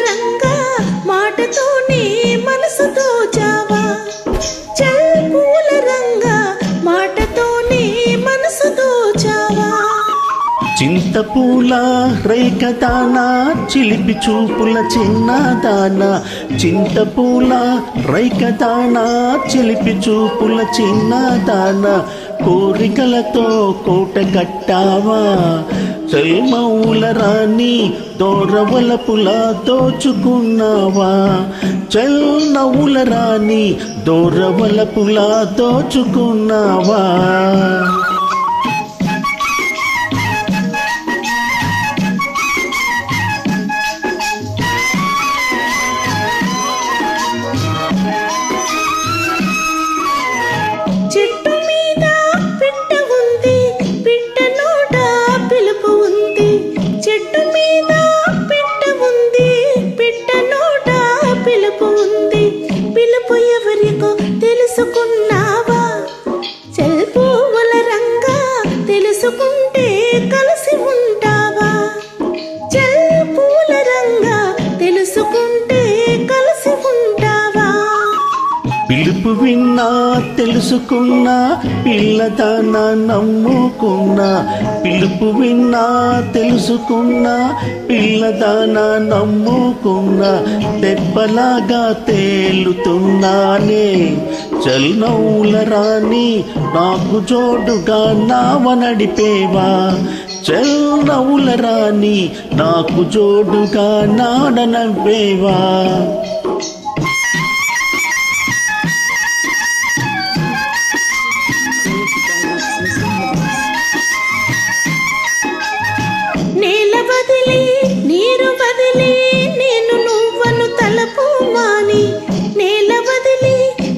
రంగా మాటతోనే మనసు దోచావా చల్ పూల రంగా మాటతోనే మనసు దోచావా చింతపూల రైకదానా చిలిపి చూపుల చిన్నదానా చింతపూల రైకదానా చిలిపి చూపుల చిన్నదానా కోరికలతో కోట కట్టావా చల్మౌల రాణి దోరవలపుల దోచుకున్నావా చల్నవుల రాణి దోరవలపుల దోచుకున్నావా చెట్టు మీద పిట్ట ఉంది పిట్ట నోట పిలుపు ఉంది చెట్టు మీద పిట్ట ఉంది పిట్ట నోట పిలుపు ఉంది పిలుపు ఎవరికో తెలుసుకున్నావా చల్ పూల రంగా తెలుసుకుంటే కలిసి ఉంటావా చల్ పూల రంగా తెలుసుకుంటే కలిసి ఉంటావా పిలుపు విన్నా తెలుసుకున్నా పిల్లదానా నమ్ముకున్నా పిలుపు విన్నా తెలుసుకున్నా పిల్లదానా నమ్ముకున్నా తెప్పలాగా తేలుతున్నానే చల్నౌల రాణి నాకు జోడుగా నావ నడిపేవా చల్నౌల రాణి నాకు జోడుగా నాడ నవ్వేవా నేల బదిలి నీరు బదిలి నేను నువ్వను తలపు మాని నేల బదిలి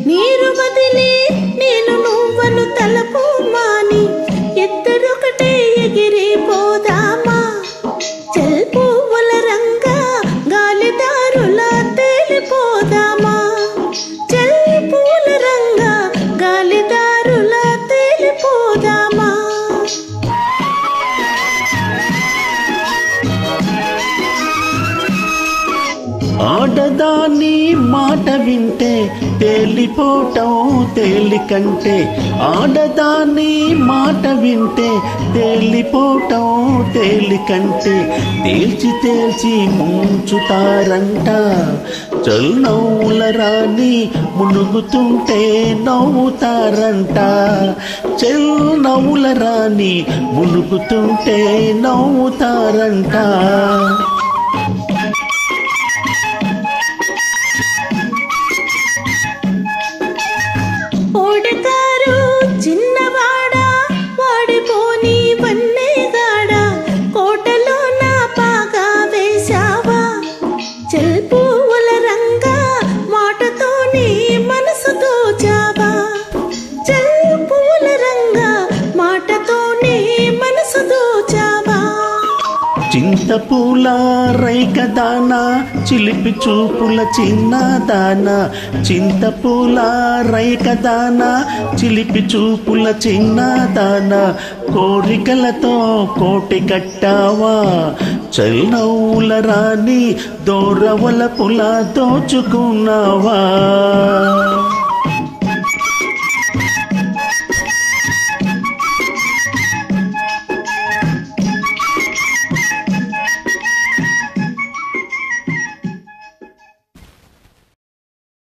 నీరు బదిలి నేను నువ్వను తలపు మాని ఇద్దరొకటే ఎగిరిపోదామా చల్ పువ్వుల రంగా గాలిదారులా తేలిపోదామా చల్ పూల రంగా గాలిదారులా తేలిపోదామా ఆడదాని మాట వింటే తేలిపోవటం తేలికంటే ఆడదాని మాట వింటే తేలిపోవటం తేలికంటే తేల్చి తేల్చి ముంచుతారంట చల్నౌల రాణి మునుగుతుంటే నవ్వుతారంట చల్నౌల రాణి మునుగుతుంటే నవ్వుతారంట ఓడకారు చిన్నవాడా వాడిపోని వన్నేగాడా కోటలో నా పాగా వేశావా చల్ పూల రంగా మాటతోనే మనసు దోచావా చల్ పూల రంగా మాటతోనే మనసు దోచావా చింతపూల రైకదానా చిలిపి చూపుల చిన్నదానా చింతపూల రైకదానా చిలిపి చూపుల చిన్నదానా కోరికలతో కోటి కట్టావా చల్నౌల రాణి దోరవలపుల దోచుకున్నావా